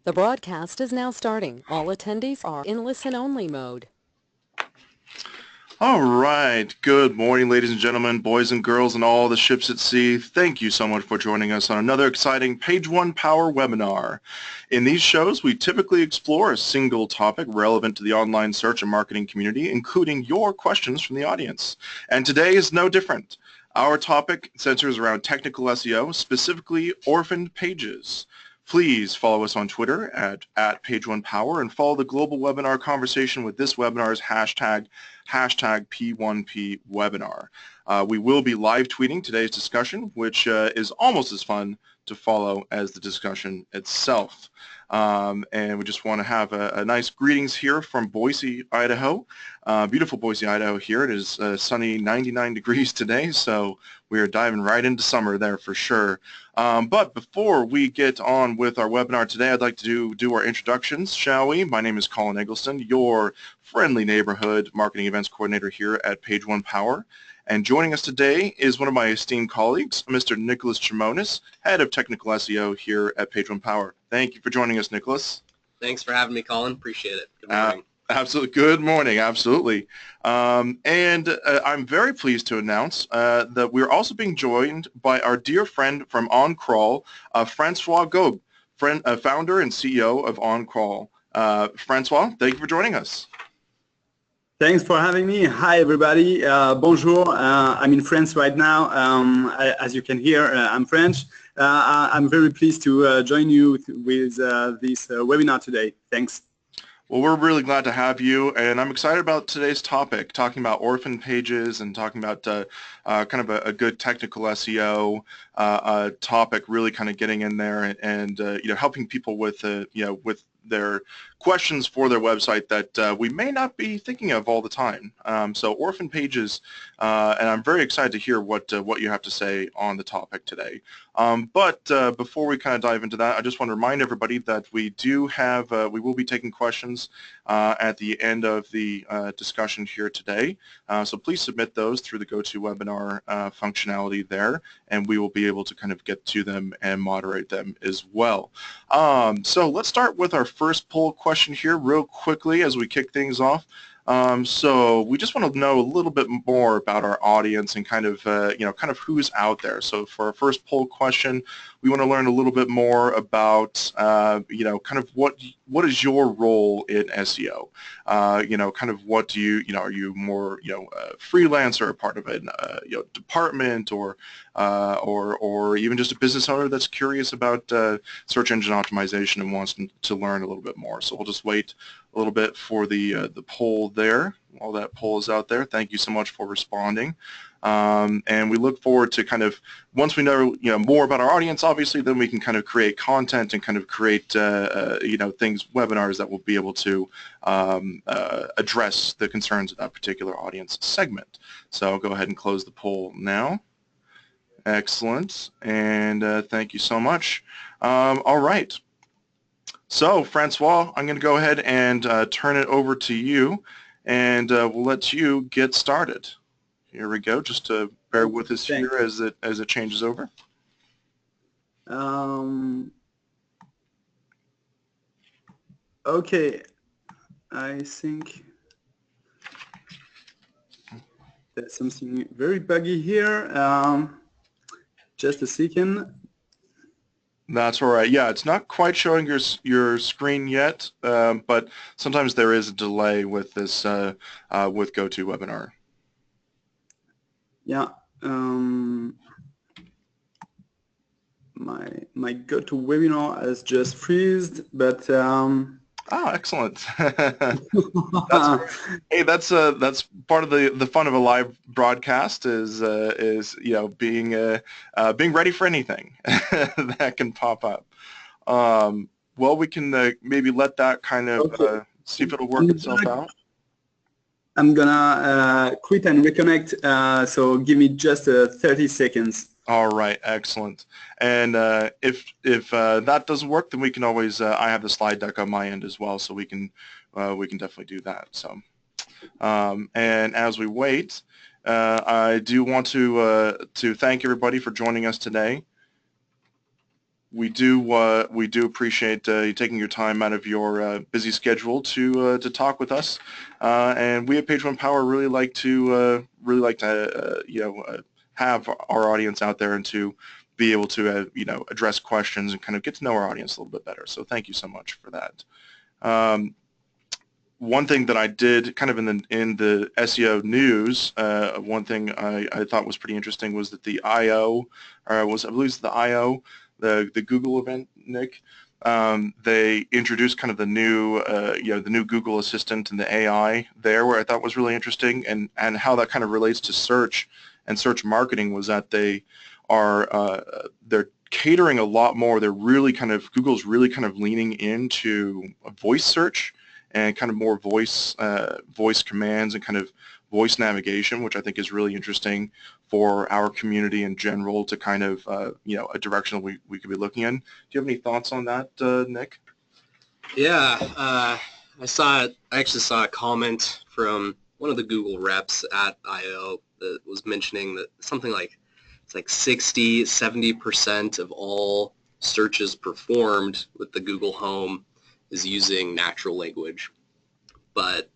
The broadcast is now starting. All attendees are in listen-only mode. All right. Good morning, ladies and gentlemen, boys and girls, and all the ships at sea. Thank you so much for joining us on another exciting Page One Power webinar. In these shows, we typically explore a single topic relevant to the online search and marketing community, including your questions from the audience. And today is no different. Our topic centers around technical SEO, specifically orphaned pages. Please follow us on Twitter at PageOnePower and follow the global webinar conversation with this webinar's hashtag P1P webinar. We will be live tweeting today's discussion, which is almost as fun to follow as the discussion itself. And we just want to have a nice greetings here from Boise, Idaho. Beautiful Boise, Idaho here. It is sunny 99 degrees today, so we are diving right into summer there for sure. But before we get on with our webinar today, I'd like to do our introductions, shall we? My name is Colin Eggleston, your friendly neighborhood marketing events coordinator here at Page One Power. And joining us today is one of my esteemed colleagues, Mr. Nicholas Chimonas, Head of Technical SEO here at Page One Power. Thank you for joining us, Nicholas. Thanks for having me, Colin. Appreciate it. Good morning. Absolutely. Good morning. Absolutely. I'm very pleased to announce that we're also being joined by our dear friend from OnCrawl, Francois Goube, founder and CEO of OnCrawl. Francois, thank you for joining us. Thanks for having me. Hi, everybody. Bonjour. I'm in France right now. As you can hear, I'm French. I'm very pleased to join you with this webinar today. Thanks. Well, we're really glad to have you, and I'm excited about today's topic, talking about orphan pages and talking about kind of a good technical SEO topic, really kind of getting in there and helping people with with their questions for their website that we may not be thinking of all the time. So orphan pages, and I'm very excited to hear what you have to say on the topic today. But before we kind of dive into that, I just want to remind everybody that we will be taking questions at the end of the discussion here today. So please submit those through the GoToWebinar functionality there, and we will be able to kind of get to them and moderate them as well. So let's start with our first poll question here real quickly as we kick things off. So we just want to know a little bit more about our audience and kind of who's out there. So for our first poll question, we want to learn a little bit more about kind of what is your role in SEO? Kind of what do you are you more a freelancer, a part of a department, or even just a business owner that's curious about search engine optimization and wants to learn a little bit more. So we'll just wait a little bit for the poll there. While that poll is out there, thank you so much for responding. And we look forward to kind of, once we know more about our audience, obviously, then we can kind of create content and kind of create webinars that will be able to address the concerns of that particular audience segment. So I'll go ahead and close the poll now. Excellent, and thank you so much. All right. So, Francois, I'm going to go ahead and turn it over to you, and we'll let you get started. Here we go. Just to bear with us here as it changes over. Okay, I think there's something very buggy here. Just a second. That's all right. Yeah, it's not quite showing your screen yet, but sometimes there is a delay with this with GoToWebinar. Yeah, my GoToWebinar has just freezed, but oh, excellent. Hey, that's part of the fun of a live broadcast is being ready for anything that can pop up. Well, we can maybe let that kind of see if it'll work itself out. I'm gonna quit and reconnect, so give me just 30 seconds. All right, excellent. And if that doesn't work, then we can always I have the slide deck on my end as well, so we can definitely do that. So, and as we wait, I do want to thank everybody for joining us today. we do appreciate you taking your time out of your busy schedule to talk with us, and we at Page One Power really like to have our audience out there and to be able to address questions and kind of get to know our audience a little bit better. So thank you so much for that. One thing that I did kind of in the SEO news, one thing I thought was pretty interesting was that the I/O, I believe it's the I/O, the Google event, Nick. They introduced kind of the new Google Assistant and the AI there, where I thought was really interesting, and how that kind of relates to search and search marketing was that they're catering a lot more. Google's really kind of leaning into a voice search and kind of more voice commands and kind of voice navigation, which I think is really interesting for our community in general to kind of, a direction we could be looking in. Do you have any thoughts on that, Nick? Yeah, I actually saw a comment from one of the Google reps at I/O that was mentioning that something like, it's like 60-70% of all searches performed with the Google Home is using natural language, but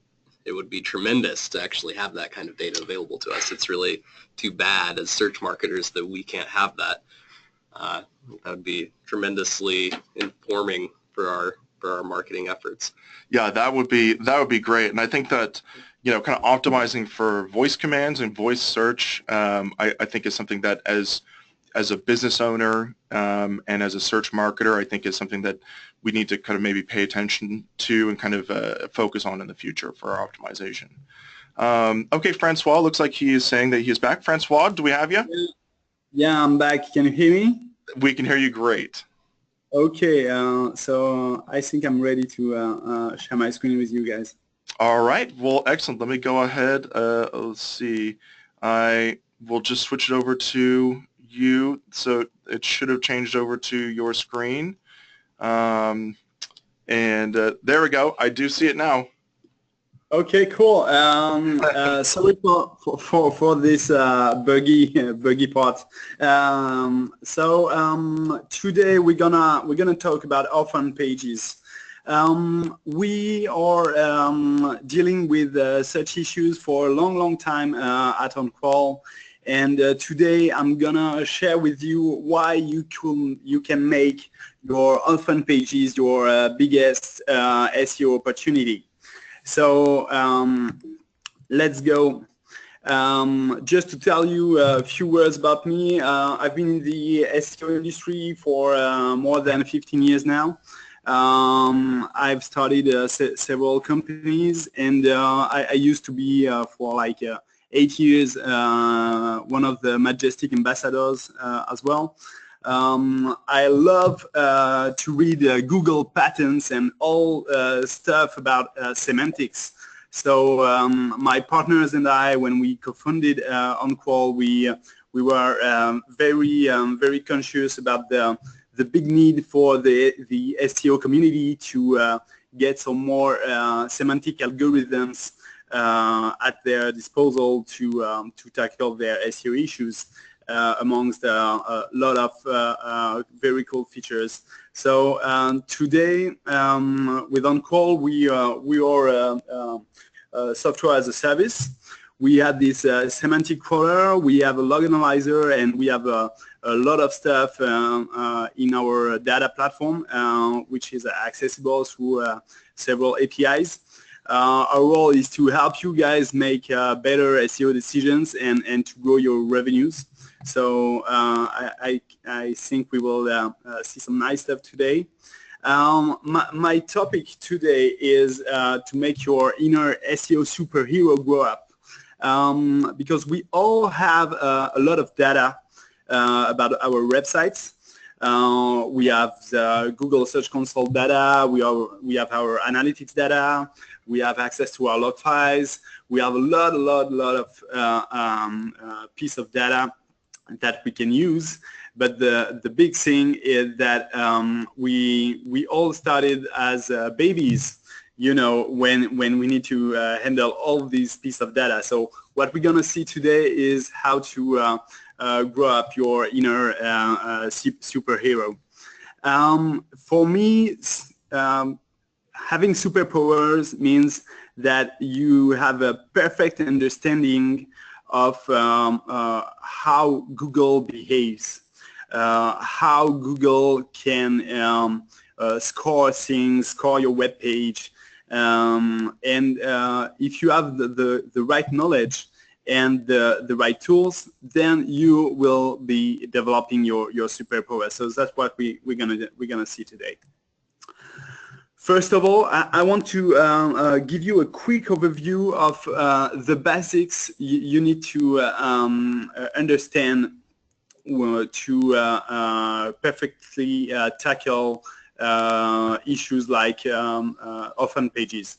it would be tremendous to actually have that kind of data available to us. It's really too bad as search marketers that we can't have that. That would be tremendously informing for our marketing efforts. Yeah, that would be great, and I think that kind of optimizing for voice commands and voice search, I think is something that as a business owner and as a search marketer, I think is something that we need to kind of maybe pay attention to and kind of focus on in the future for our optimization. Okay, Francois, looks like he is saying that he is back. Francois, do we have you? Yeah, I'm back. Can you hear me? We can hear you great. Okay, so I think I'm ready to share my screen with you guys. All right, well, excellent. Let me go ahead. Let's see. I will just switch it over to you. So it should have changed over to your screen. And there we go. I do see it now. Okay, cool. Sorry for this buggy part. Today we're gonna talk about orphan pages. We are dealing with such issues for a long time at OnCrawl, and today I'm gonna share with you why you can make your orphan pages your biggest SEO opportunity. So let's go. Just to tell you a few words about me, I've been in the SEO industry for more than 15 years now. I've started several companies, and I used to be for like 8 years one of the Majestic ambassadors as well. I love to read Google patents and all stuff about semantics. So my partners and I, when we co-founded OnCrawl, we were very conscious about the big need for the SEO community to get some more semantic algorithms at their disposal to tackle their SEO issues. Amongst a lot of very cool features. So today with OnCrawl we are software as a service. We have this semantic crawler, we have a log analyzer, and we have a lot of stuff in our data platform which is accessible through several APIs. Our role is to help you guys make better SEO decisions and to grow your revenues. So I think we will see some nice stuff today. My topic today is to make your inner SEO superhero grow up, because we all have a lot of data about our websites. We have the Google Search Console data, we have our analytics data, we have access to our log files, we have a lot of piece of data that we can use. But the big thing is that we all started as babies, you know, when we need to handle all these pieces of data. So what we're gonna see today is how to grow up your inner superhero. For me, having superpowers means that you have a perfect understanding of how Google behaves, how Google can score things, score your web page, and if you have the right knowledge and the right tools, then you will be developing your superpower. So that's what we're gonna see today. First of all, I want to give you a quick overview of the basics you need to understand to perfectly tackle issues like orphan pages.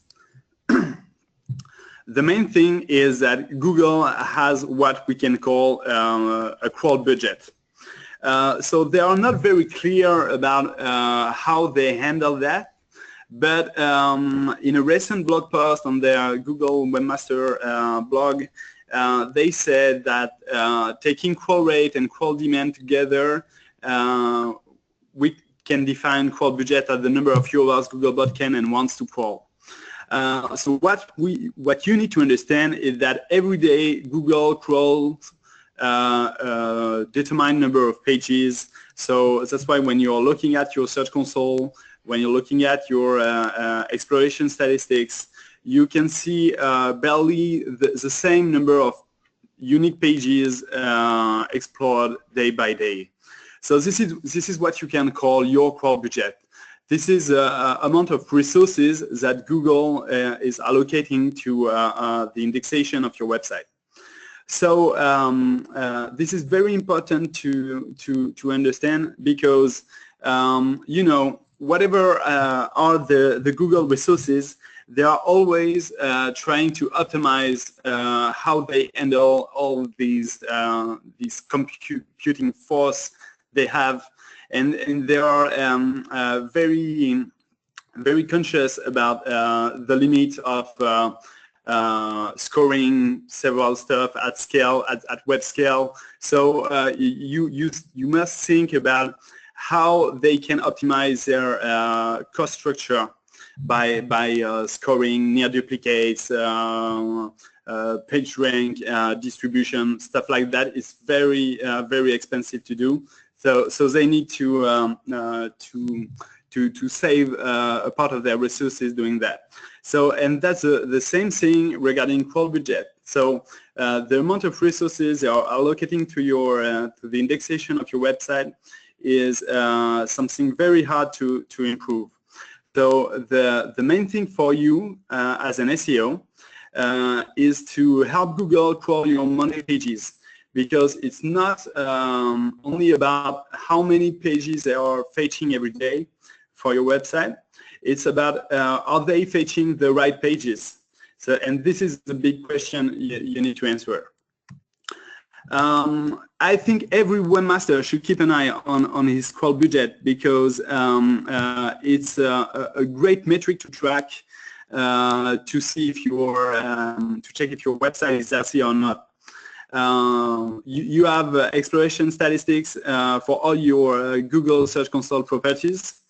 The main thing is that Google has what we can call a crawl budget. So they are not very clear about how they handle that. But in a recent blog post on their Google Webmaster blog, they said that taking crawl rate and crawl demand together, we can define crawl budget as the number of URLs Googlebot can and wants to crawl. So what you need to understand is that every day Google crawls determined number of pages. So that's why when you're looking at your Search Console, when you're looking at your exploration statistics, you can see barely the same number of unique pages explored day by day. So this is what you can call your crawl budget. This is the amount of resources that Google is allocating to the indexation of your website. So this is very important to understand because you know, whatever are the Google resources, they are always trying to optimize how they handle all these computing force they have, and they are very conscious about the limit of scoring several stuff at scale, at web scale. So you must think about how they can optimize their cost structure by scoring near duplicates, page rank, distribution, stuff like that is very expensive to do. So they need to save a part of their resources doing that. So, and that's the same thing regarding crawl budget. So the amount of resources they are allocating to your to the indexation of your website is something very hard to improve. So the main thing for you as an SEO is to help Google crawl your money pages, because it's not only about how many pages they are fetching every day for your website. It's about are they fetching the right pages? So, and this is the big question you need to answer. I think every webmaster should keep an eye on his crawl budget, because it's a great metric to track to see if your to check if your website is healthy or not. You have exploration statistics for all your Google Search Console properties,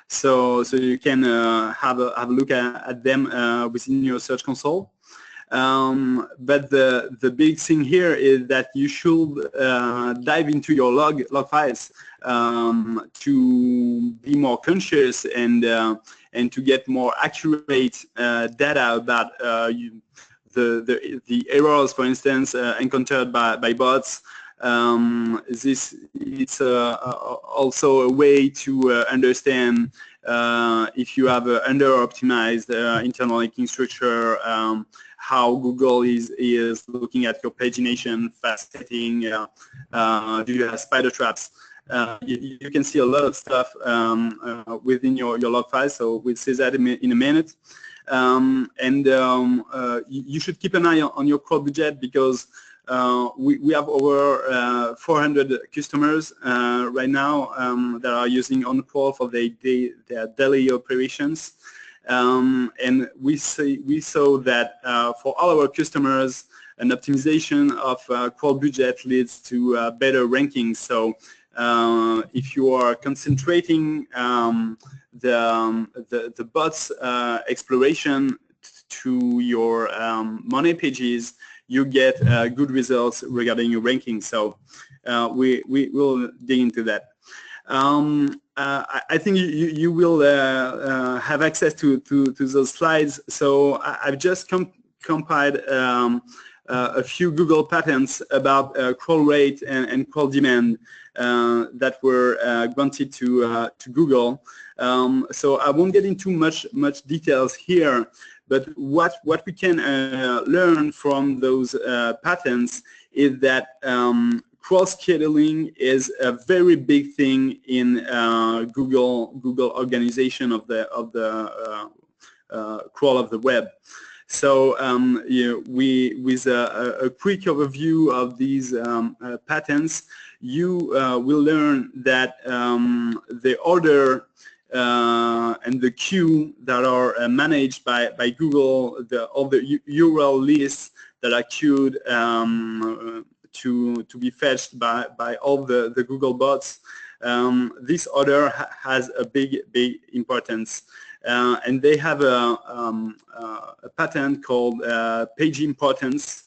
so you can have a look at them within your Search Console. But the big thing here is that you should dive into your log files to be more conscious and to get more accurate data about the errors, for instance, encountered by bots. It's also a way to understand if you have an under-optimized internal linking structure, how Google is looking at your pagination, fast setting, do you have spider traps? You can see a lot of stuff within your log file, so we'll see that in a minute. You should keep an eye on your crawl budget, because we have over 400 customers right now that are using OnCrawl for their daily operations. And we saw that for all our customers, an optimization of crawl budget leads to better rankings. So if you are concentrating the bots exploration to your money pages, you get good results regarding your ranking. So we will dig into that. I think you will have access to those slides. So I've just compiled a few Google patents about crawl rate and crawl demand that were granted to Google. So I won't get into much details here, but what we can learn from those patents is that crawl scheduling is a very big thing in Google organization of the crawl of the web. So with a quick overview of these patents, you will learn that the order and the queue that are managed by Google, all the URL lists that are queued to be fetched by all the Google bots, this order has a big importance. And they have a patent called page importance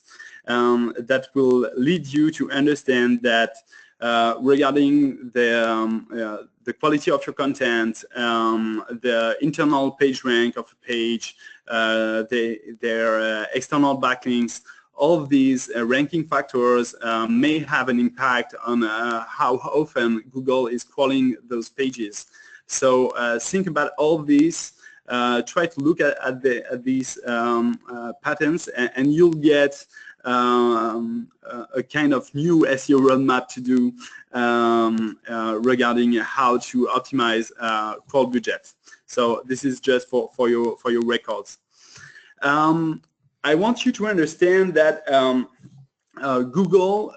that will lead you to understand that regarding the quality of your content, the internal page rank of a page, their external backlinks, all of these ranking factors may have an impact on how often Google is crawling those pages. So think about all of these, try to look at these patterns, and you'll get a kind of new SEO roadmap to do regarding how to optimize crawl budgets. So this is just for your records. I want you to understand that Google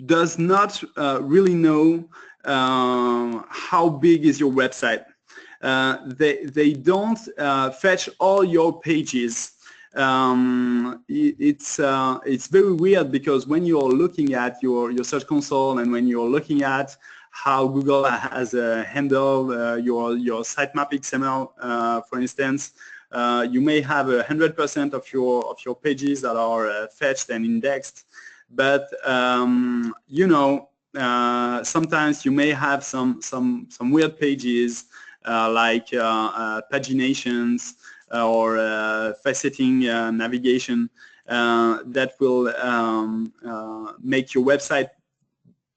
does not really know how big is your website. They don't fetch all your pages. It's very weird, because when you're looking at your Search Console and when you're looking at how Google has handled your sitemap XML, for instance, you may have 100% of your pages that are fetched and indexed, but you know, sometimes you may have some weird pages like paginations or faceting navigation that will make your website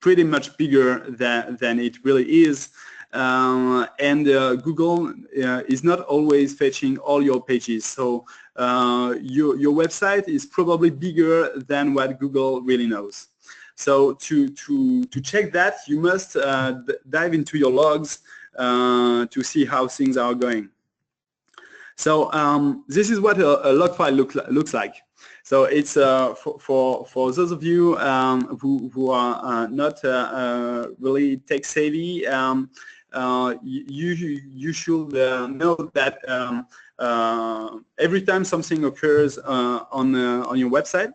pretty much bigger than it really is. And Google is not always fetching all your pages, so your website is probably bigger than what Google really knows. So to check that, you must dive into your logs to see how things are going. So this is what a log file looks like. So it's for those of you who are not really tech savvy, you should know that every time something occurs on your website,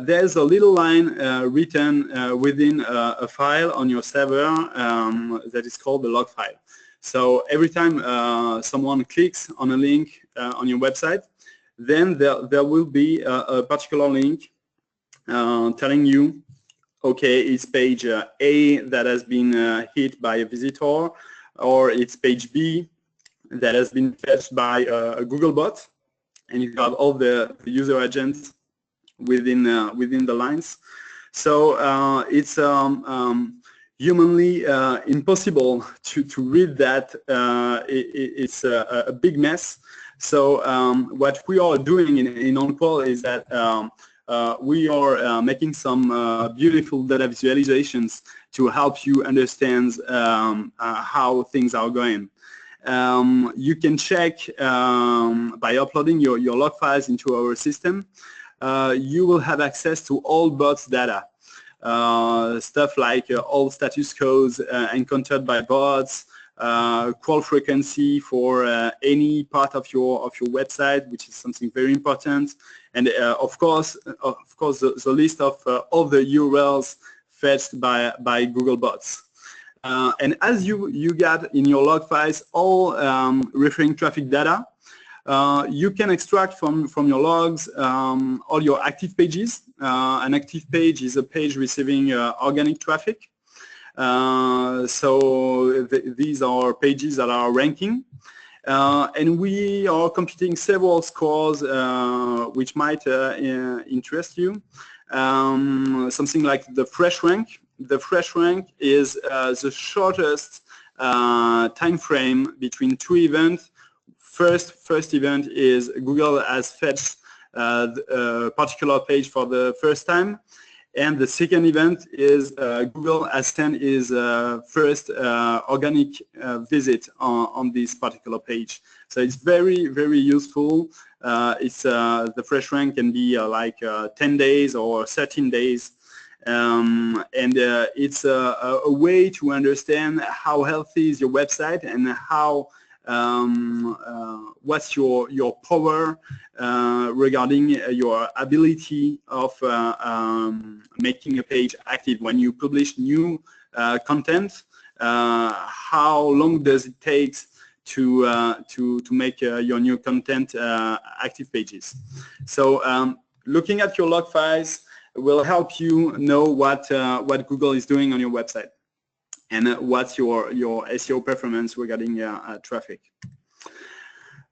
there's a little line written within a file on your server that is called the log file. So every time someone clicks on a link on your website, then there will be a particular link telling you, okay, it's page A that has been hit by a visitor, or it's page B that has been fetched by a Google bot, and you have all the user agents within the lines. So it's humanly impossible to read that. It's a big mess. So what we are doing in OnCrawl is that we are making some beautiful data visualizations to help you understand how things are going. You can check by uploading your log files into our system. You will have access to all bots data, stuff like all status codes encountered by bots, crawl frequency for any part of your website, which is something very important, and of course the list of all the URLs fetched by Google bots. And as you got in your log files all referring traffic data, you can extract from your logs all your active pages. An active page is a page receiving organic traffic. So these are pages that are ranking. And we are computing several scores which might interest you. Something like the fresh rank. The fresh rank is the shortest time frame between two events. First event is Google has fetched a particular page for the first time, and the second event is Google has sent his first organic visit on this particular page. So it's very, very useful. The fresh rank can be like 10 days or 13 days. And it's a way to understand how healthy is your website and how what's your power regarding your ability of making a page active. When you publish new content, how long does it take to make your new content active pages? So looking at your log files will help you know what Google is doing on your website and what's your SEO performance regarding traffic.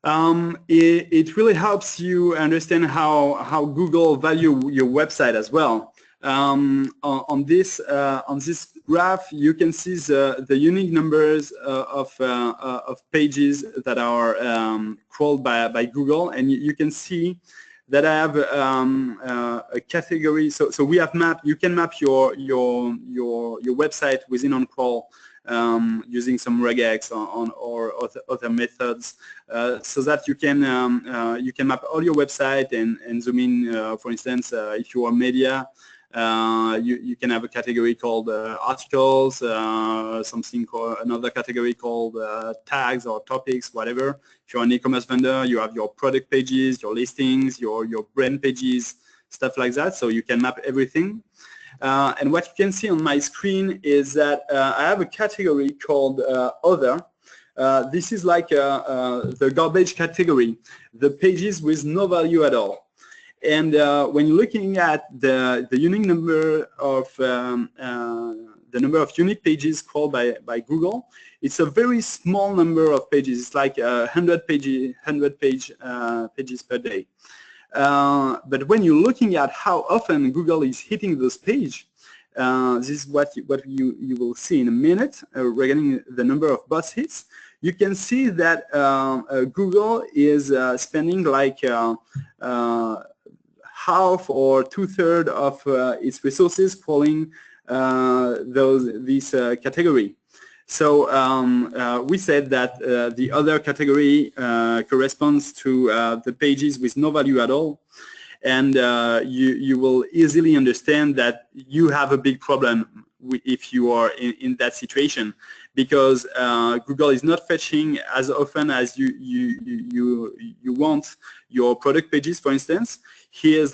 It really helps you understand how Google value your website as well. On this graph, you can see the unique numbers of pages that are crawled by Google, and you can see that I have a category. So we have mapped. You can map your website within OnCrawl using some regex or other methods, so that you can map all your website and zoom in. For instance, if you are media, you can have a category called articles, another category called tags or topics, whatever. If you're an e-commerce vendor, you have your product pages, your listings, your brand pages, stuff like that. So you can map everything. And what you can see on my screen is that I have a category called Other. This is like the garbage category, the pages with no value at all. And when you're looking at the unique number of unique pages crawled by Google, it's a very small number of pages. It's like 100 pages per day. But when you're looking at how often Google is hitting those pages, this is what you will see in a minute regarding the number of bots hits. You can see that Google is spending like half or 2/3 of its resources crawling this category. So we said that the other category corresponds to the pages with no value at all, and you will easily understand that you have a big problem if you are in that situation, because Google is not fetching as often as you want your product pages, for instance. He is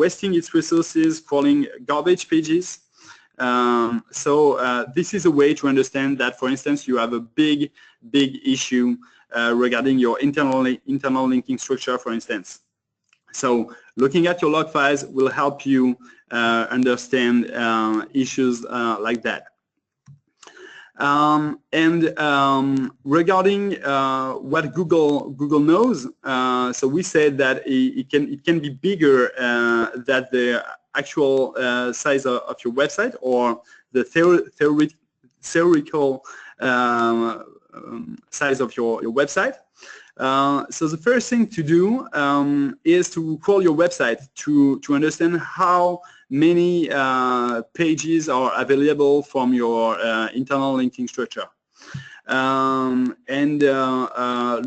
wasting its resources crawling garbage pages. So this is a way to understand that, for instance, you have a big issue regarding your internal linking structure, for instance. So looking at your log files will help you understand issues like that. Regarding what Google knows, so we said that it can be bigger than the actual size of your website or the theoretical size of your website. So the first thing to do is to crawl your website to understand how many pages are available from your internal linking structure.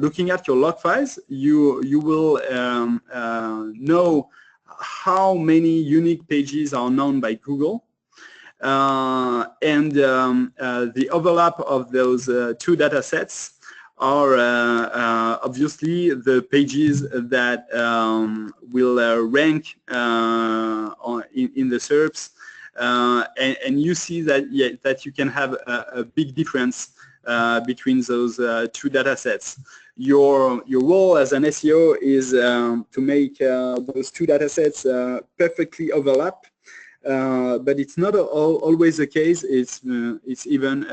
Looking at your log files, you will know how many unique pages are known by Google, and the overlap of those two data sets are obviously the pages that will rank in the SERPs and you see that that you can have a big difference between those two data sets. Your role as an SEO is to make those two data sets perfectly overlap, but it's not always the case. It's even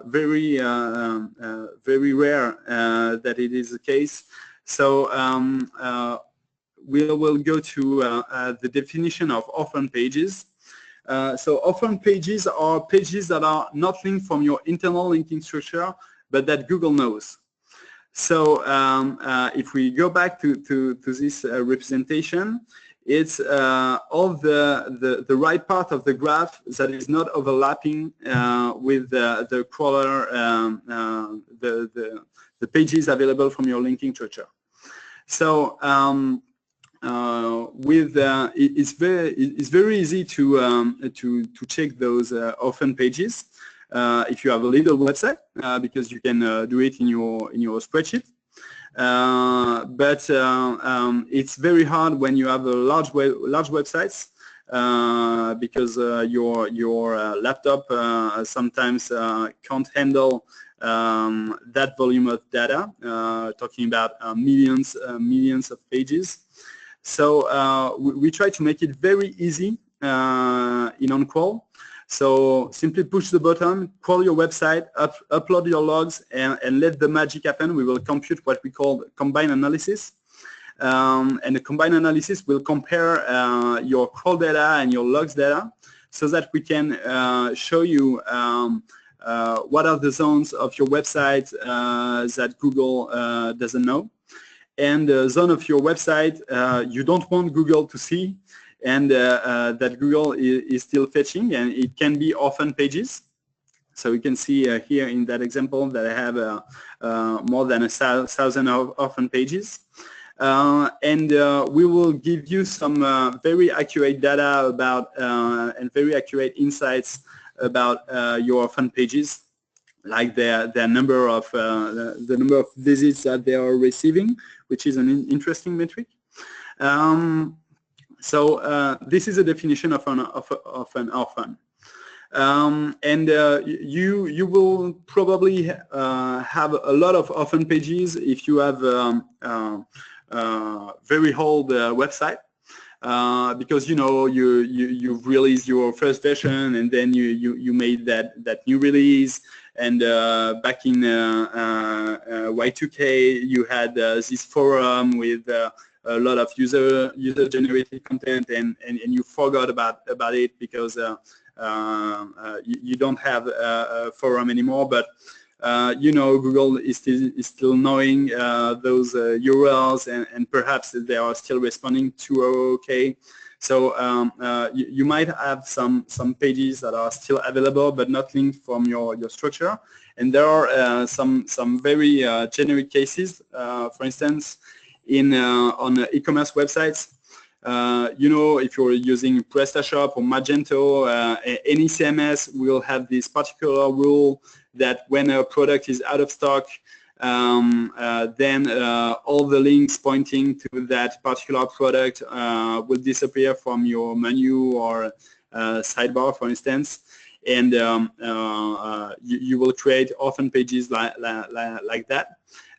very very rare that it is the case. So we will go to the definition of orphan pages. So orphan pages are pages that are not linked from your internal linking structure, but that Google knows. So if we go back to this representation, it's all the right part of the graph that is not overlapping with the crawler, the pages available from your linking structure. So it's very easy to check those orphan pages if you have a little website, because you can do it in your spreadsheet. But it's very hard when you have a large websites, because your laptop sometimes can't handle that volume of data, talking about millions of pages. So we try to make it very easy in OnCrawl. So simply push the button, crawl your website, upload your logs, and let the magic happen. We will compute what we call combined analysis. And the combined analysis will compare your crawl data and your logs data, so that we can show you what are the zones of your website that Google doesn't know, and the zone of your website you don't want Google to see, and that Google is still fetching, and it can be orphan pages. So you can see here in that example that I have more than 1,000 orphan pages. And we will give you some very accurate data about and very accurate insights about your orphan pages, like their number of the number of visits that they are receiving, which is an interesting metric. So this is a definition of an orphan. And you will probably have a lot of orphan pages if you have very old website, because you've released your first version, and then you made that new release, and back in Y2K you had this forum with a lot of user generated content, and you forgot about it because you don't have a forum anymore. But Google is still knowing those URLs, and perhaps they are still responding to OK. So you might have some pages that are still available but not linked from your structure. And there are some very generic cases. For instance, on e-commerce websites, if you're using PrestaShop or Magento, any CMS will have this particular rule that when a product is out of stock, then all the links pointing to that particular product will disappear from your menu or sidebar, for instance, and you will create orphan pages like that.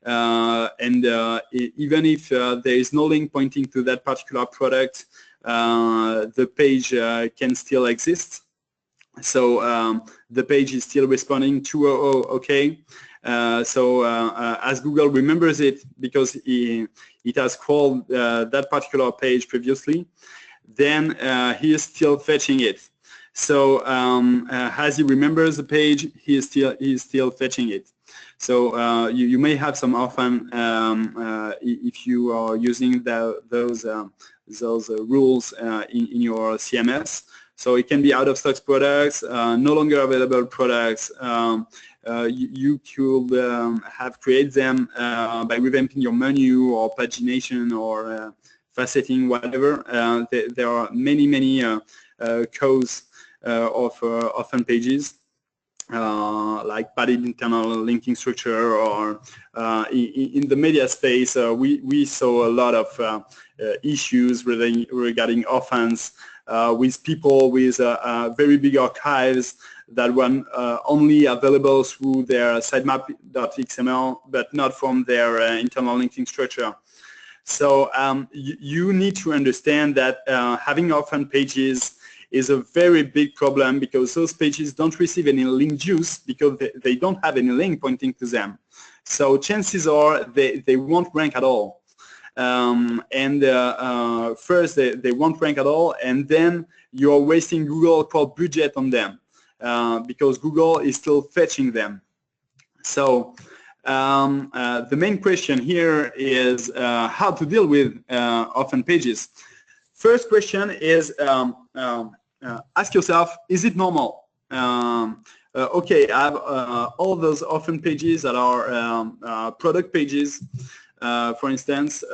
And even if there is no link pointing to that particular product, the page can still exist. So the page is still responding to OK. So as Google remembers it, because it has crawled that particular page previously, then he is still fetching it. So as he remembers the page, he is still fetching it. So you may have some orphan if you are using those rules in your CMS. So it can be out of stock products, no longer available products. You could have created them by revamping your menu or pagination or faceting, whatever. There are many codes of orphan pages. Like padded internal linking structure, or in the media space, we saw a lot of issues regarding orphans with people with very big archives that were only available through their sitemap.xml, but not from their internal linking structure. So you need to understand that having orphan pages is a very big problem, because those pages don't receive any link juice because they don't have any link pointing to them. So chances are they won't rank at all. First they won't rank at all, and then you're wasting Google crawl budget on them because Google is still fetching them. So the main question here is how to deal with orphan pages. First question is ask yourself, is it normal? Okay, I have all those orphan pages that are product pages. For instance,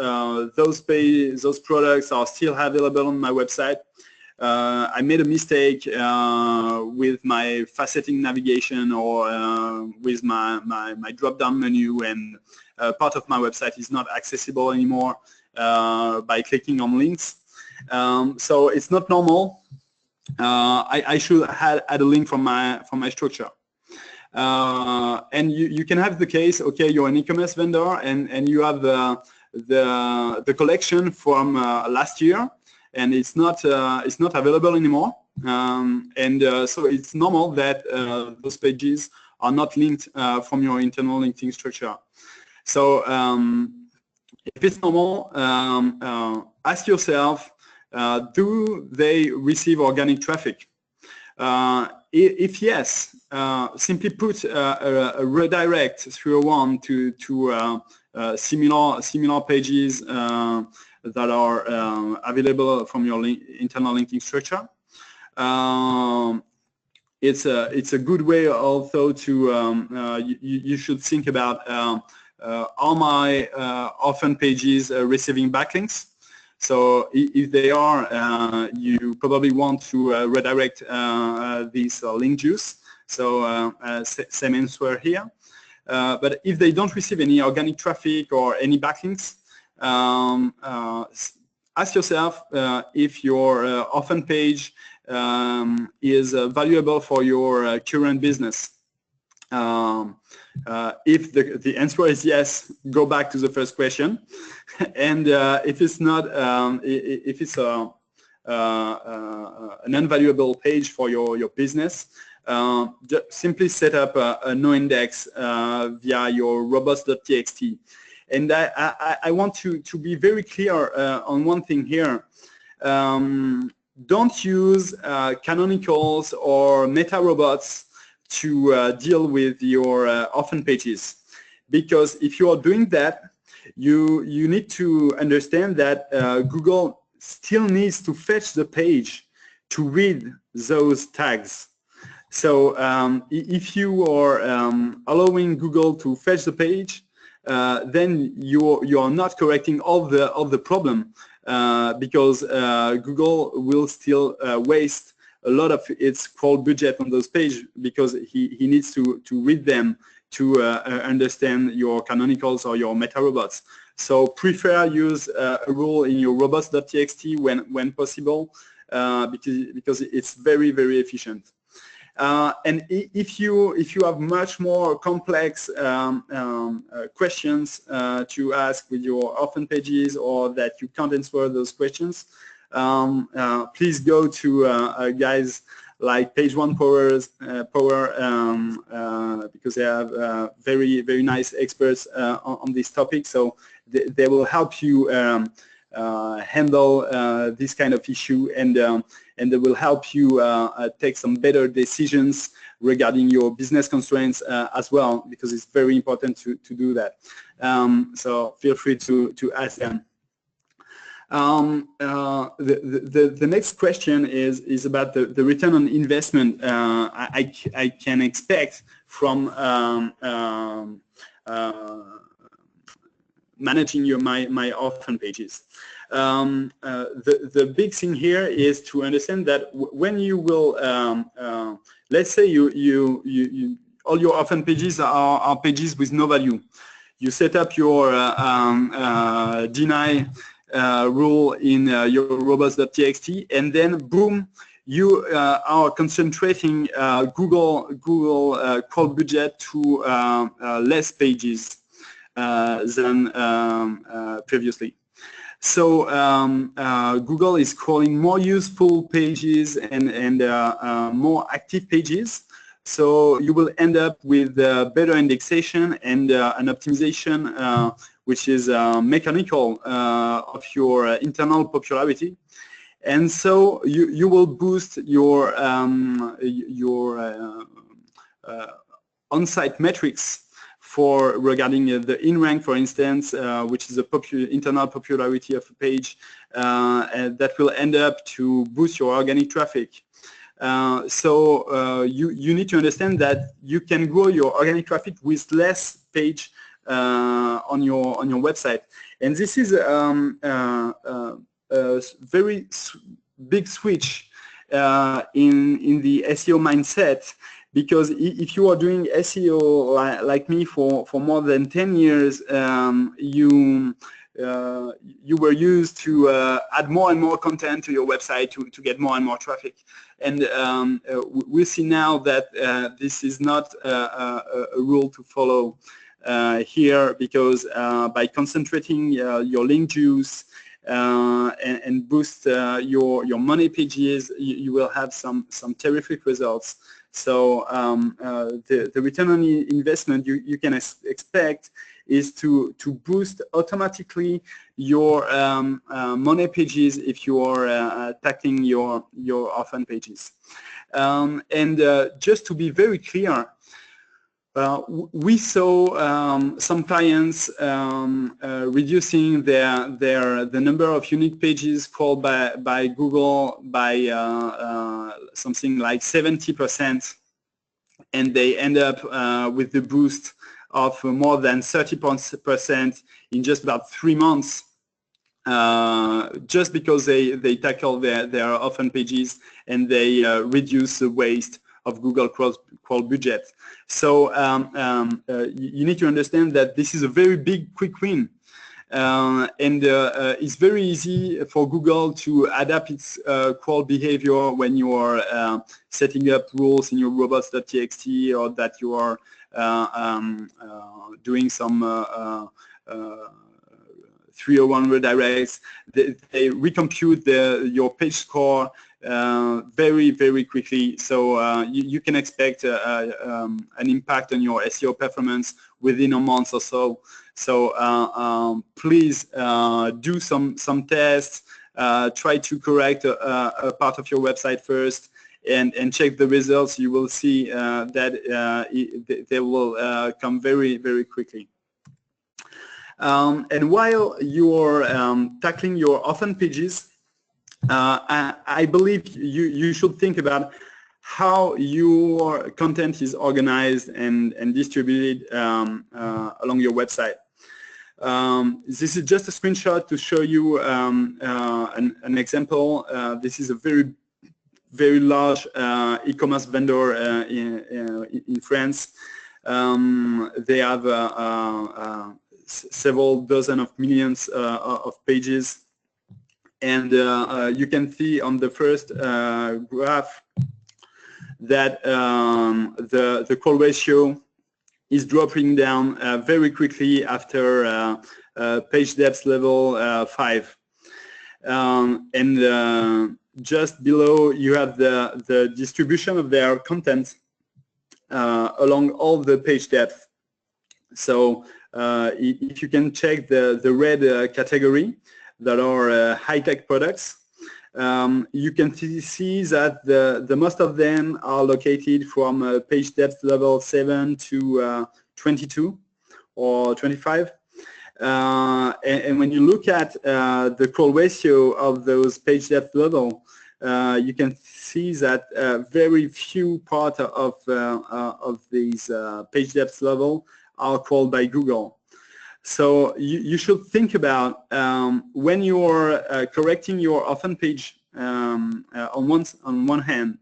those products are still available on my website. I made a mistake with my faceting navigation or with my drop-down menu, and part of my website is not accessible anymore by clicking on links. So it's not normal. I should add a link from my structure. And you can have the case, okay, you're an e-commerce vendor and you have the collection from last year, and it's not available anymore. So it's normal that those pages are not linked from your internal linking structure. So if it's normal, ask yourself, do they receive organic traffic? If yes, simply put a redirect through one to similar pages that are available from your internal linking structure. It's a good way also to you should think about are my orphan pages receiving backlinks? So if they are, you probably want to redirect this link juice. So same answer here. But if they don't receive any organic traffic or any backlinks, ask yourself if your orphan page is valuable for your current business. If the answer is yes, go back to the first question, and if it's not, if it's an unvaluable page for your business, simply set up a no index via your robots.txt. And I want to be very clear on one thing here. Don't use canonicals or meta robots to deal with your orphan pages, because if you are doing that, you need to understand that Google still needs to fetch the page to read those tags. So if you are allowing Google to fetch the page, then you are not correcting all the problem, because Google will still waste a lot of its crawl budget on those pages, because he needs to read them to understand your canonicals or your meta robots. So prefer use a rule in your robots.txt when possible, because it's very efficient. And if you have much more complex questions to ask with your orphan pages, or that you can't answer those questions, please go to guys like Page One Power, because they have very nice experts on this topic. So they will help you handle this kind of issue, and they will help you take some better decisions regarding your business constraints as well, because it's very important to do that. So feel free to ask them. The next question is about the return on investment I can expect from managing my orphan pages. The big thing here is to understand that when you will, let's say all your orphan pages are pages with no value. You set up your deny rule in your robots.txt, and then boom, you are concentrating Google crawl budget to less pages than previously. So Google is crawling more useful pages and more active pages. So you will end up with better indexation and an optimization which is mechanical of your internal popularity. And so you will boost your on-site metrics for regarding the in-rank, for instance, which is the internal popularity of a page, and that will end up to boost your organic traffic. So you need to understand that you can grow your organic traffic with less page on your website, and this is a very big switch in the SEO mindset. Because if you are doing SEO like me for more than 10 years, you were used to add more and more content to your website to get more and more traffic. And we see now that this is not a rule to follow here, because by concentrating your link juice and boost your money pages, you will have some terrific results. So the return on investment you can expect is to boost automatically your money pages if you are tackling your orphan pages. And just to be very clear, we saw some clients reducing the number of unique pages crawled by Google by something like 70%, and they end up with the boost of more than 30% in just about 3 months, just because they tackle their orphan pages and they reduce the waste of Google crawl budget. So you need to understand that this is a very big quick win, and it's very easy for Google to adapt its crawl behavior when you are setting up rules in your robots.txt, or that you are doing some 301 redirects. They recompute your page score very quickly, so you can expect an impact on your SEO performance within a month or so. So please do some tests, try to correct a part of your website first, and check the results. You will see that they will come very quickly. And while you're tackling your orphan pages, I believe you should think about how your content is organized and distributed along your website. This is just a screenshot to show you an example. This is a very large e-commerce vendor in France. They have several dozen of millions of pages. And you can see on the first graph that the call ratio is dropping down very quickly after page depth level 5. And just below you have the distribution of their content along all the page depth. So if you can check the red category, that are high-tech products, you can see that the most of them are located from page depth level 7 to 22 or 25. And when you look at the crawl ratio of those page depth level, you can see that very few part of these page depth level are crawled by Google. So you should think about when you are correcting your orphan page on one hand,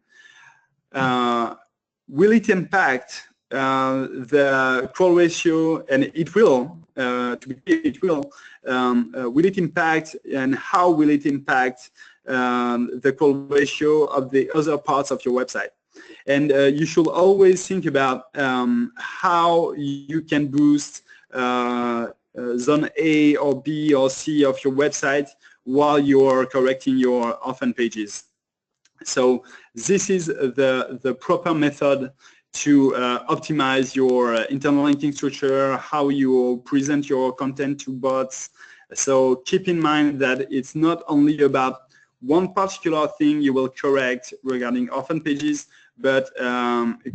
will it impact the crawl ratio, and it will, to be clear, will it impact, and how will it impact the crawl ratio of the other parts of your website? And you should always think about how you can boost zone A or B or C of your website while you're correcting your orphan pages. So this is the proper method to optimize your internal linking structure, how you present your content to bots. So keep in mind that it's not only about one particular thing you will correct regarding orphan pages, but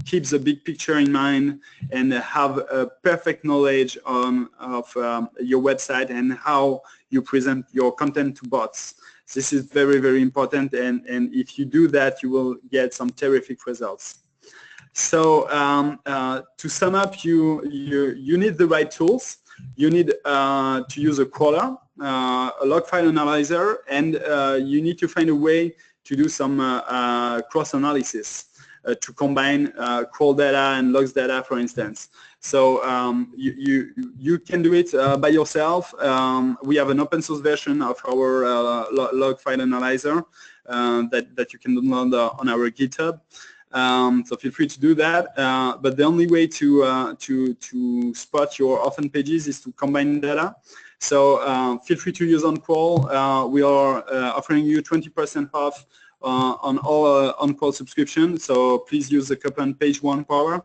keep the big picture in mind and have a perfect knowledge of your website and how you present your content to bots. This is very, very important, and if you do that, you will get some terrific results. So to sum up, you need the right tools. You need to use a crawler, a log file analyzer, and you need to find a way to do some cross-analysis to combine crawl data and logs data, for instance. So you can do it by yourself. We have an open source version of our log file analyzer that you can download on our GitHub. So feel free to do that. But the only way to spot your orphan pages is to combine data. So feel free to use OnCrawl. We are offering you 20% off on all OnCrawl subscription. So please use the coupon page1power.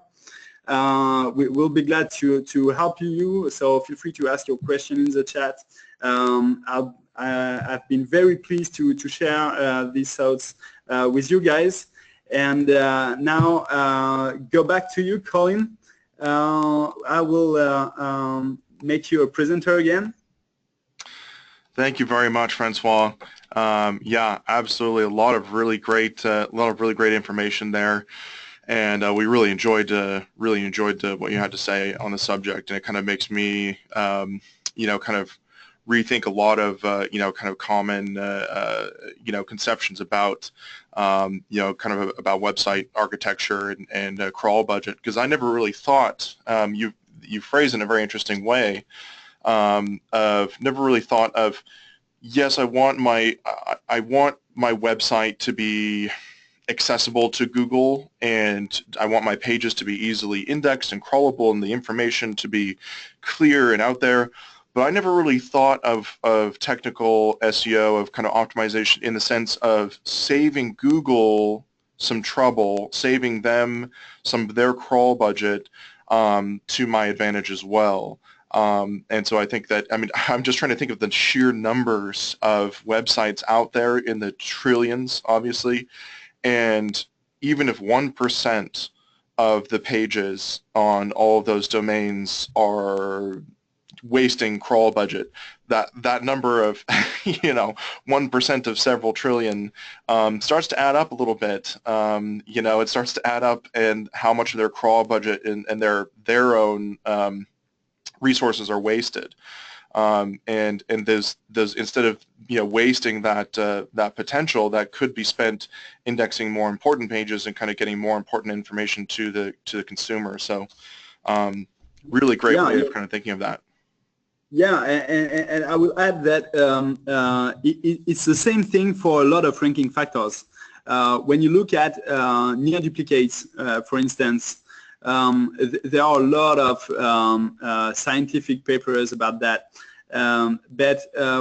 We'll be glad to help you. So feel free to ask your question in the chat. I've been very pleased to share these thoughts with you guys. And now go back to you, Colin. I will make you a presenter again. Thank you very much, Francois. Yeah, absolutely. A lot of really great information there, and we really enjoyed what you had to say on the subject. And it kind of makes me, you know, kind of rethink a lot of you know, kind of common you know, conceptions about you know, kind of about website architecture and crawl budget, because I never really thought, you phrase it in a very interesting way, of never really thought of, yes, I want my website to be accessible to Google, and I want my pages to be easily indexed and crawlable, and the information to be clear and out there. But I never really thought of technical SEO, of kind of optimization in the sense of saving Google some trouble, saving them some of their crawl budget to my advantage as well. And so I think that, I mean, I'm just trying to think of the sheer numbers of websites out there in the trillions, obviously, and even if 1% of the pages on all of those domains are wasting crawl budget, that number of, you know, 1% of several trillion starts to add up a little bit. You know, it starts to add up, and how much of their crawl budget and their own resources are wasted. And those instead of, you know, wasting that that potential that could be spent indexing more important pages and kind of getting more important information to the consumer. So really great way of kind of thinking of that. Yeah, and I will add that it's the same thing for a lot of ranking factors. When you look at near duplicates, for instance, there are a lot of scientific papers about that. But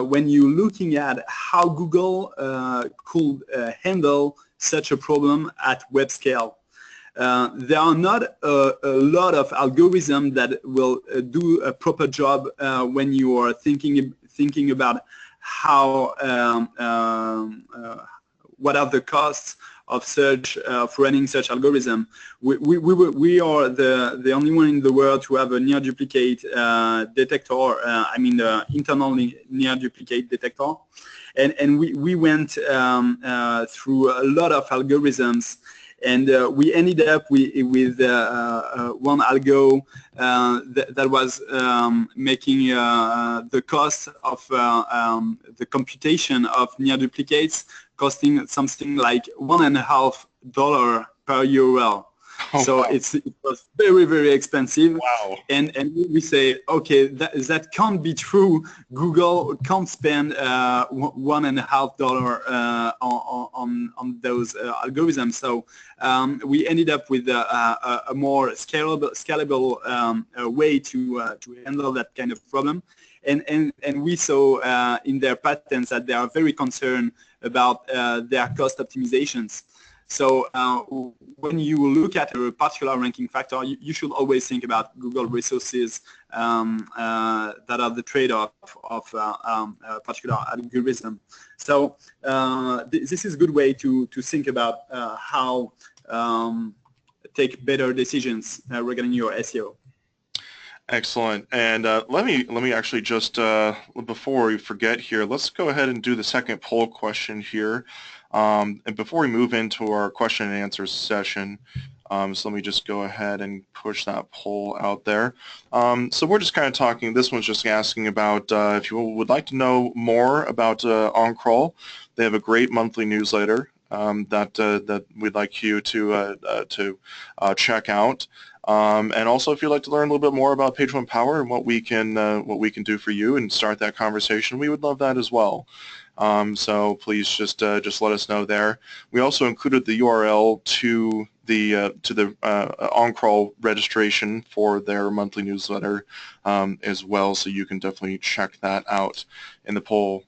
when you're looking at how Google could handle such a problem at web scale, there are not a lot of algorithms that will do a proper job when you are thinking about how what are the costs of search of running such algorithm. We are the only one in the world to have a near duplicate detector. I mean the internal near duplicate detector, and we went through a lot of algorithms. And we ended up with one algo that was making the cost of the computation of near duplicates costing something like $1.50 per URL. Oh, So wow. it was very, very expensive. Wow. And we say, okay, that can't be true. Google can't spend $1.50 on those algorithms. So we ended up with a more scalable way to handle that kind of problem. And we saw in their patents that they are very concerned about their cost optimizations. So when you look at a particular ranking factor, you should always think about Google resources that are the trade-off of a particular algorithm. So this is a good way to think about how take better decisions regarding your SEO. Excellent. And let me actually just before we forget here, let's go ahead and do the second poll question here. And before we move into our question and answer session, so let me just go ahead and push that poll out there. So we're just kind of talking, this one's just asking about if you would like to know more about OnCrawl. They have a great monthly newsletter that we'd like you to check out. And also, if you'd like to learn a little bit more about Page One Power and what we can do for you and start that conversation, we would love that as well. So please just let us know there. We also included the URL to the OnCrawl registration for their monthly newsletter as well, so you can definitely check that out in the poll.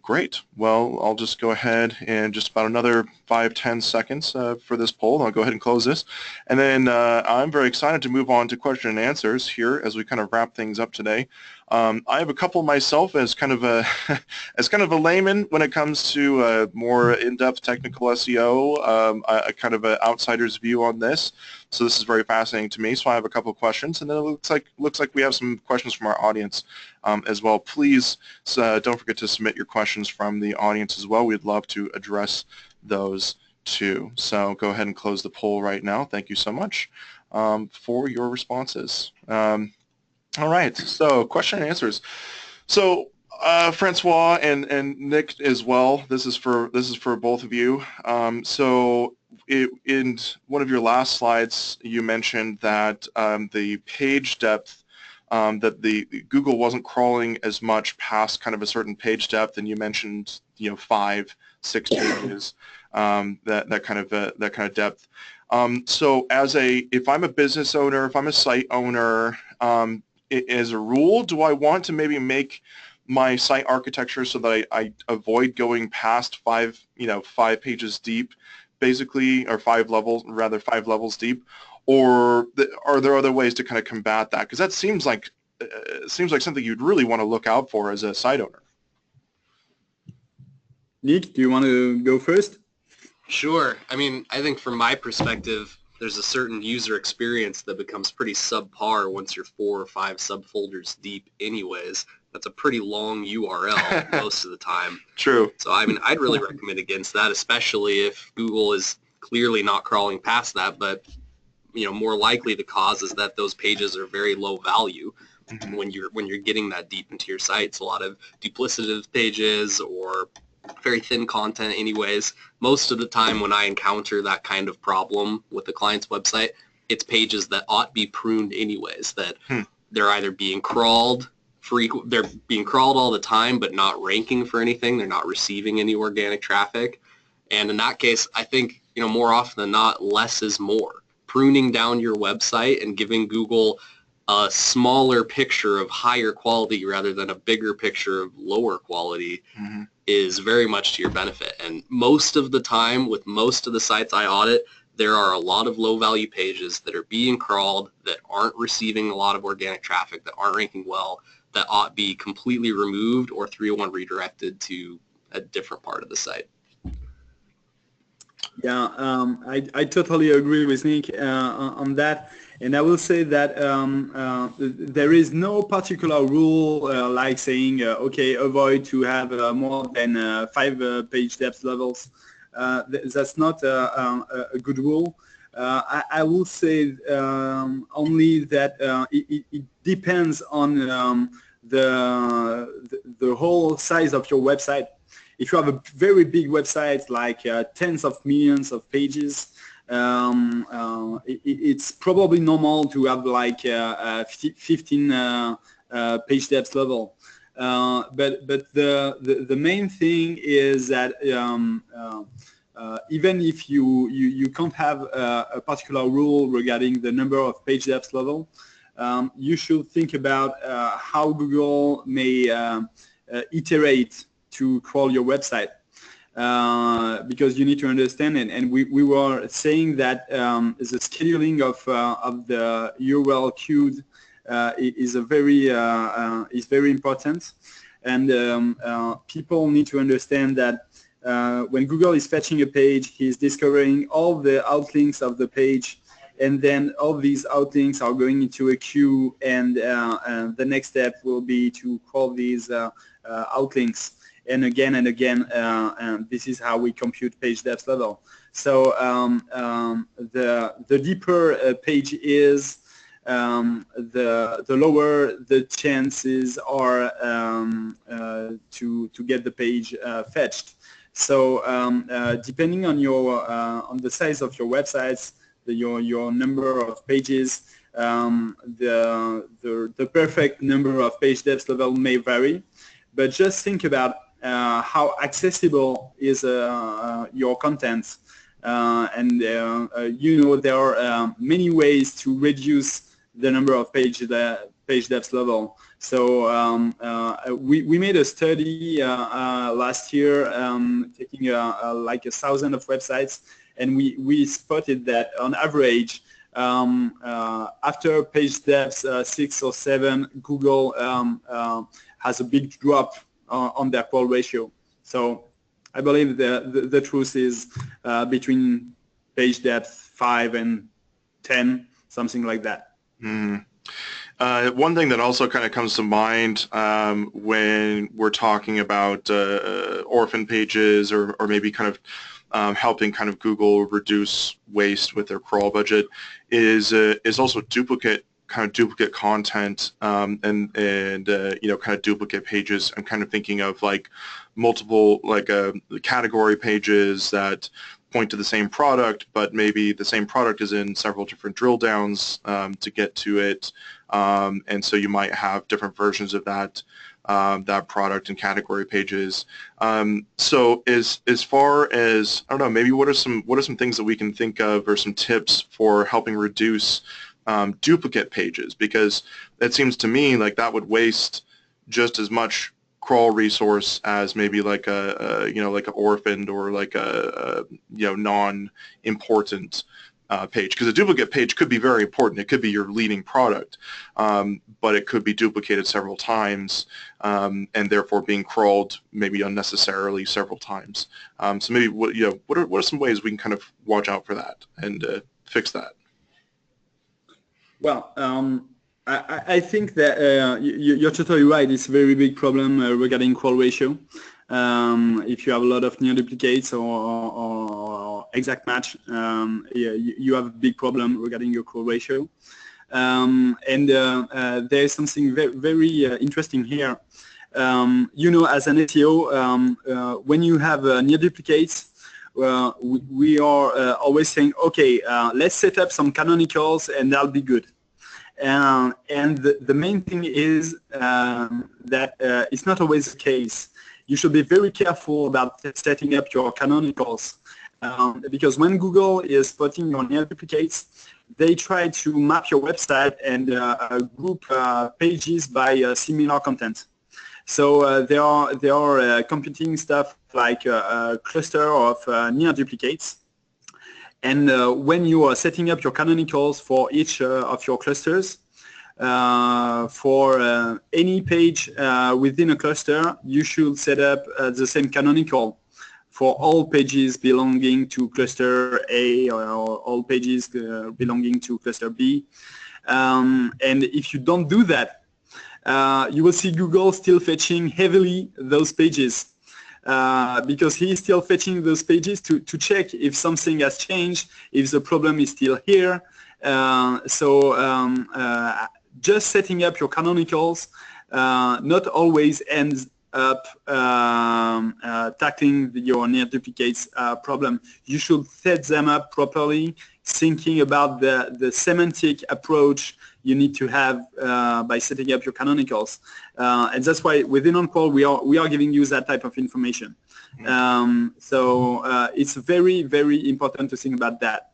Great. Well, I'll just go ahead and just about another 5-10 seconds for this poll. I'll go ahead and close this. And then I'm very excited to move on to question and answers here as we kind of wrap things up today. I have a couple myself as kind of a layman when it comes to more in-depth technical SEO, a kind of an outsider's view on this. So this is very fascinating to me. So I have a couple of questions, and then it looks like we have some questions from our audience as well. Please don't forget to submit your questions from the audience as well. We'd love to address those too. So go ahead and close the poll right now. Thank you so much for your responses. All right, so question and answers. So Francois and Nick as well. This is for both of you. So in one of your last slides, you mentioned that the page depth, that the Google wasn't crawling as much past kind of a certain page depth, and you mentioned 5-6 pages, that kind of depth. So if I'm a business owner, if I'm a site owner, as a rule, do I want to maybe make my site architecture so that I avoid going past 5 pages deep, basically, or 5 levels deep, or are there other ways to kind of combat that? Because that seems like something you'd really want to look out for as a site owner. Nick, do you want to go first? Sure. I mean, I think from my perspective, there's a certain user experience that becomes pretty subpar once you're 4 or 5 subfolders deep anyways. That's a pretty long URL most of the time. True. So, I mean, I'd really recommend against that, especially if Google is clearly not crawling past that, but, more likely the cause is that those pages are very low value when you're getting that deep into your site. It's a lot of duplicative pages or very thin content anyways. Most of the time when I encounter that kind of problem with the client's website, it's pages that ought to be pruned anyways, that they're either being crawled they're being crawled all the time but not ranking for anything. They're not receiving any organic traffic. And in that case, I think, more often than not, less is more. Pruning down your website and giving Google a smaller picture of higher quality rather than a bigger picture of lower quality is very much to your benefit. And most of the time, with most of the sites I audit, there are a lot of low-value pages that are being crawled, that aren't receiving a lot of organic traffic, that aren't ranking well, that ought to be completely removed or 301 redirected to a different part of the site. Yeah, I totally agree with Nick on that. And I will say that there is no particular rule like saying, okay, avoid to have more than 5 page depth levels. That's not a good rule. I will say only that it depends on the whole size of your website. If you have a very big website like tens of millions of pages, it's probably normal to have like 15 page depth level. But the main thing is that even if you can't have a particular rule regarding the number of page depth level, you should think about how Google may iterate to crawl your website. Because you need to understand it, and we were saying that the scheduling of the URL queued is very important, and people need to understand that when Google is fetching a page, he's discovering all the outlinks of the page, and then all these outlinks are going into a queue, and the next step will be to crawl these outlinks. And again, and this is how we compute page depth level. So the deeper a page is, the lower the chances are to get the page fetched. So depending on your on the size of your websites, your number of pages, the perfect number of page depth level may vary. But just think about how accessible is your content, and there are many ways to reduce the number of page depth level. So we made a study last year, taking like 1,000 of websites, and we spotted that on average, after page depth 6 or 7, Google has a big drop on their crawl ratio. So I believe the truth is between page depth 5 and 10, something like that. Mm. One thing that also kind of comes to mind when we're talking about orphan pages, or maybe kind of helping kind of Google reduce waste with their crawl budget, is also duplicate content, and kind of duplicate pages. I'm kind of thinking of like multiple category pages that point to the same product, but maybe the same product is in several different drill downs to get to it, and so you might have different versions of that product and category pages. So as far as, I don't know, maybe what are some things that we can think of, or some tips for helping reduce duplicate pages? Because it seems to me like that would waste just as much crawl resource as maybe like a Orphaned, or like a non-important page. Because a duplicate page could be very important. It could be your leading product, but it could be duplicated several times, and therefore being crawled maybe unnecessarily several times. So maybe what are some ways we can kind of watch out for that and fix that? Well, I think that you're totally right. It's a very big problem regarding crawl ratio. If you have a lot of near duplicates or exact match, you have a big problem regarding your crawl ratio. And there's something very interesting here. As an SEO, when you have near duplicates, we are always saying, okay, let's set up some canonicals and that'll be good. And the main thing is that it's not always the case. You should be very careful about setting up your canonicals, because when Google is spotting your near duplicates, they try to map your website and group pages by similar content. So they are computing stuff like a cluster of near duplicates. And when you are setting up your canonicals for each of your clusters, for any page within a cluster, you should set up the same canonical for all pages belonging to cluster A, or all pages belonging to cluster B. And if you don't do that, you will see Google still fetching heavily those pages. Because he is still fetching those pages to check if something has changed, if the problem is still here. Just setting up your canonicals not always ends up tackling your near duplicates problem, you should set them up properly, thinking about the semantic approach you need to have by setting up your canonicals. And that's why within OnCrawl we are giving you that type of information. So it's very, very important to think about that.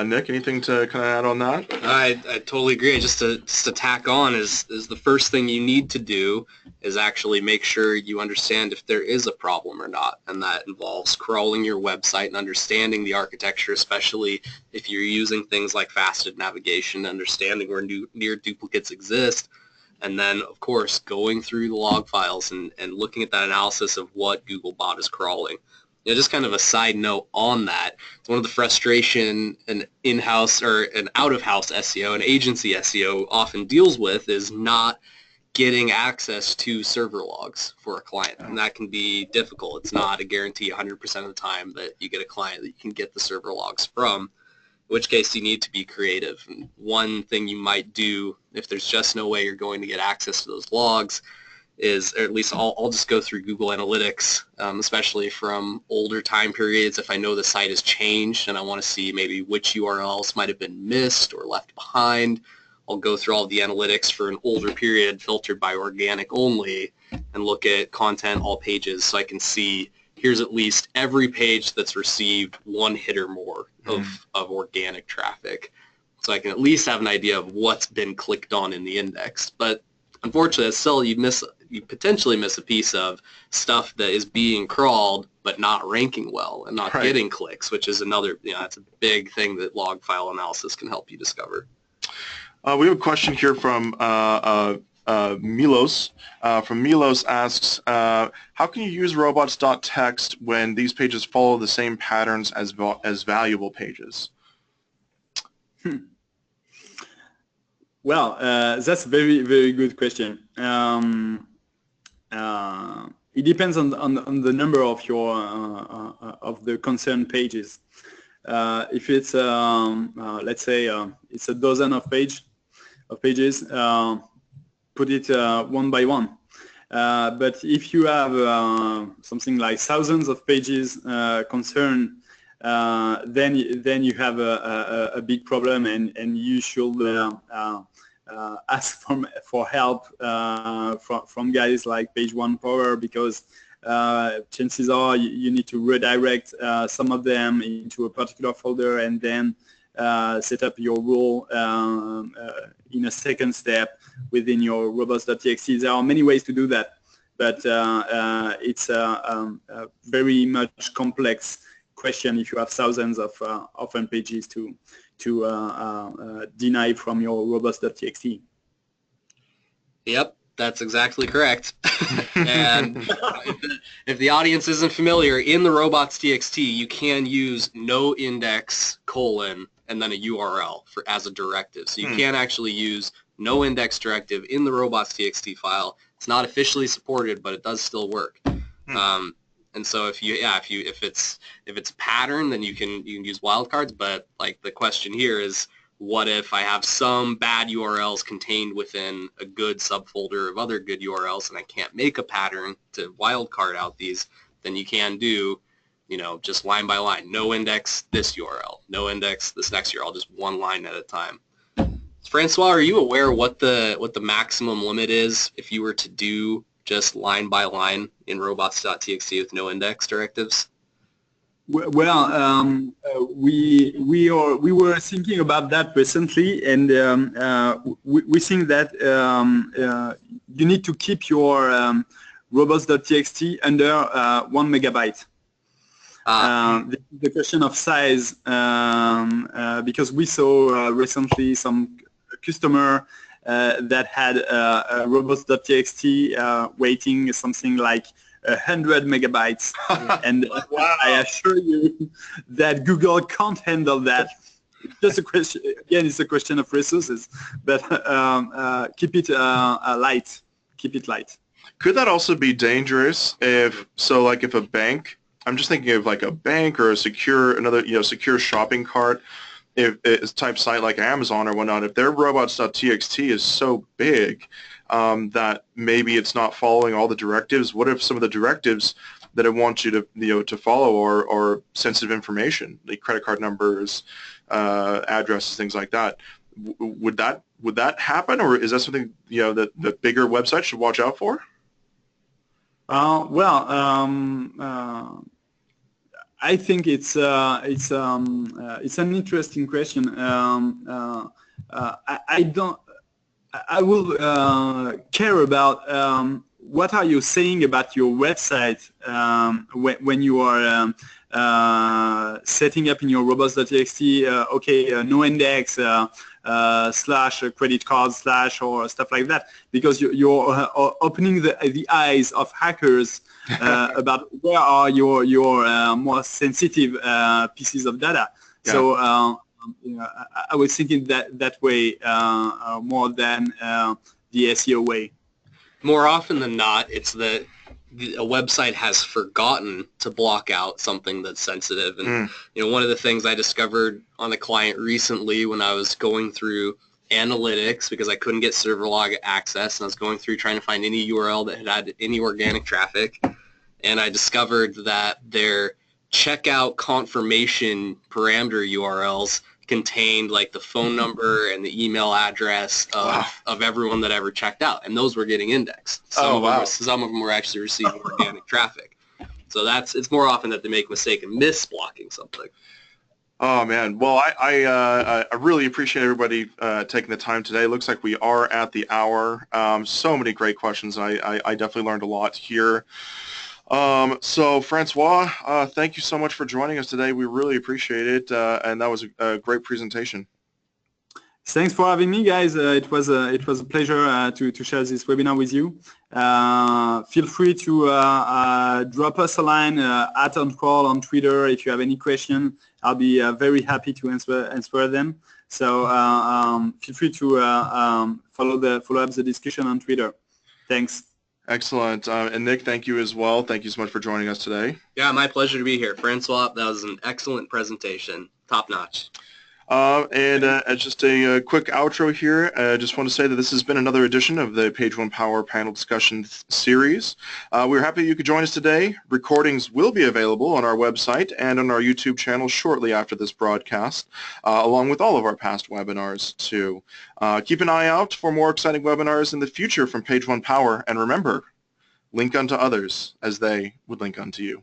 Nick, anything to kind of add on that? I totally agree. Just to tack on is the first thing you need to do is actually make sure you understand if there is a problem or not, and that involves crawling your website and understanding the architecture, especially if you're using things like faceted navigation, understanding where near duplicates exist, and then of course going through the log files and looking at that analysis of what Googlebot is crawling. Just kind of a side note on that, it's one of the frustration an in-house or an out-of-house SEO, an agency SEO often deals with is not getting access to server logs for a client, and that can be difficult. It's not a guarantee 100% of the time that you get a client that you can get the server logs from, in which case you need to be creative. And one thing you might do if there's just no way you're going to get access to those logs is, or at least I'll just go through Google Analytics, especially from older time periods. If I know the site has changed and I want to see maybe which URLs might have been missed or left behind, I'll go through all of the analytics for an older period filtered by organic only and look at content, all pages, so I can see here's at least every page that's received one hit or more of organic traffic. So I can at least have an idea of what's been clicked on in the index. But unfortunately, still you potentially miss a piece of stuff that is being crawled but not ranking well and not getting clicks, which is another, that's a big thing that log file analysis can help you discover. We have a question here from Milos. Milos asks, how can you use robots.txt when these pages follow the same patterns as valuable pages? Well, that's a very, very good question. It depends on the number of your of the concerned pages. If it's let's say it's a dozen of pages, put it one by one. But if you have something like thousands of pages concerned, then you have a big problem, and you should ask for help from guys like Page One Power, because chances are you need to redirect some of them into a particular folder and then set up your rule in a second step within your robots.txt. There are many ways to do that, but it's a very much complex question if you have thousands of orphan pages to deny from your robots.txt. Yep, that's exactly correct. And if the audience isn't familiar, in the robots.txt you can use no index : and then a URL as a directive. So you can actually use no index directive in the robots.txt file. It's not officially supported, but it does still work. And so if it's a pattern, then you can use wildcards. But like the question here is, what if I have some bad URLs contained within a good subfolder of other good URLs, and I can't make a pattern to wildcard out these? Then you can do, just line by line. No index this URL. No index this next URL. Just one line at a time. Francois, are you aware what the maximum limit is if you were to do just line by line in robots.txt with no index directives? Well, we were thinking about that recently, and we think that you need to keep your robots.txt under 1 megabyte. The question of size, because we saw recently some customer that had a robots.txt weighting something like 100 megabytes, and wow. I assure you that Google can't handle that. Just a question. Again, it's a question of resources, but keep it light. Keep it light. Could that also be dangerous if a bank? I'm just thinking of like a bank or a secure shopping cart. type site like Amazon or whatnot, if their robots.txt is so big that maybe it's not following all the directives, what if some of the directives that it wants you to follow are sensitive information, like credit card numbers, addresses, things like that? Would that happen, or is that something that bigger websites should watch out for? Well, I think it's an interesting question. I will care about what are you saying about your website when you are setting up in your robots.txt, no index, slash credit card slash or stuff like that, because you're opening the eyes of hackers about where are your more sensitive pieces of data. Yeah. So I was thinking that way more than the SEO way. More often than not, it's that a website has forgotten to block out something that's sensitive. And one of the things I discovered on a client recently when I was going through analytics, because I couldn't get server log access, and I was going through trying to find any URL that had any organic traffic, and I discovered that their checkout confirmation parameter URLs contained like the phone number and the email address of everyone that ever checked out, and those were getting indexed. Some of them were actually receiving organic traffic. So it's more often that they make a mistake and miss blocking something. Oh man, well I really appreciate everybody taking the time today. It looks like we are at the hour. So many great questions. I definitely learned a lot here. So Francois, thank you so much for joining us today. We really appreciate it, and that was a great presentation. Thanks for having me, guys. It was a pleasure to share this webinar with you. Feel free to drop us a line at OnCrawl on Twitter if you have any question. I'll be very happy to answer them. So feel free to follow up the discussion on Twitter. Thanks. Excellent. And Nick, thank you as well. Thank you so much for joining us today. Yeah, my pleasure to be here. Francois, that was an excellent presentation. Top notch. Just a quick outro here. I just want to say that this has been another edition of the Page One Power Panel Discussion Series. We're happy you could join us today. Recordings will be available on our website and on our YouTube channel shortly after this broadcast, along with all of our past webinars too. Keep an eye out for more exciting webinars in the future from Page One Power, and remember, link unto others as they would link unto you.